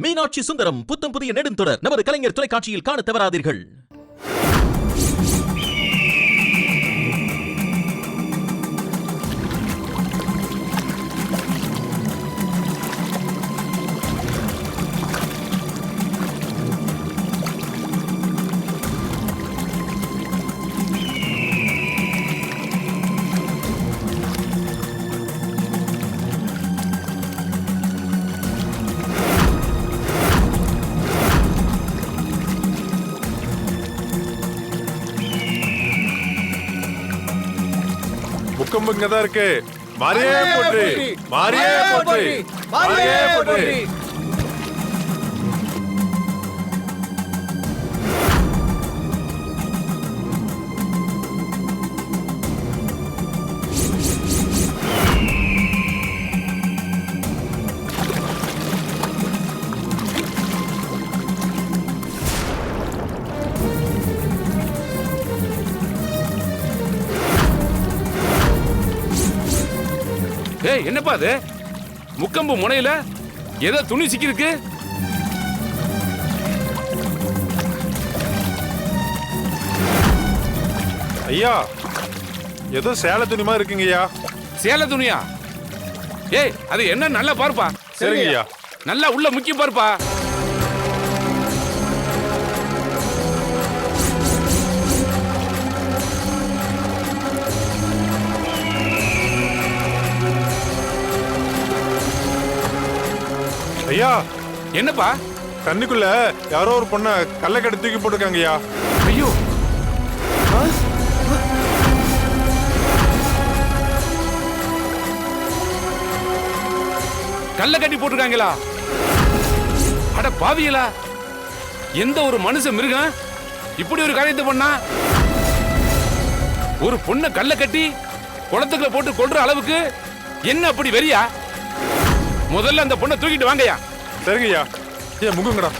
மீனாட்சி சுந்தரம் புத்தம் புதிய நெடுந்தொடர் நமது கலைஞர் தொலைக்காட்சியில் காண தவறாதீர்கள். முக்கம்பு இங்கதான் இருக்கு. மாரியே போற்றி, மாரியே போற்றி, மாரியே போற்றி. ஏய், என்னப்பா அது? முக்கம்பு முனையில ஏதோ துணி சிக்கிருக்கு. ஐயா, ஏதோ சேலை துணி மாதிரி இருக்குங்க ஐயா. சேலை துணியா? ஏய், அது என்ன நல்லா பாருப்பா. சரிங்க ஐயா. நல்லா உள்ள முக்கி பாருப்பா. ஐயா, என்னப்பா? தண்ணிக்குள்ள யாரோ ஒரு பொண்ண கல்லை கட்டி தூக்கி போட்டுருக்காங்க ஐயா. ஐயோ, கல்ல கட்டி போட்டிருக்காங்களா? அட பாவியலா, எந்த ஒரு மனுஷ மிருகம் இப்படி ஒரு காரியத்தை பண்ணா? ஒரு பொண்ணை கல்ல கட்டி குளத்துக்குள்ள போட்டு கொல்ற அளவுக்கு என்ன அப்படி வெறியா? முதல்ல அந்த பொண்ணை தூக்கிட்டு வாங்கயா. சரிங்க ஐயா. ஏன் முங்குங்கடா.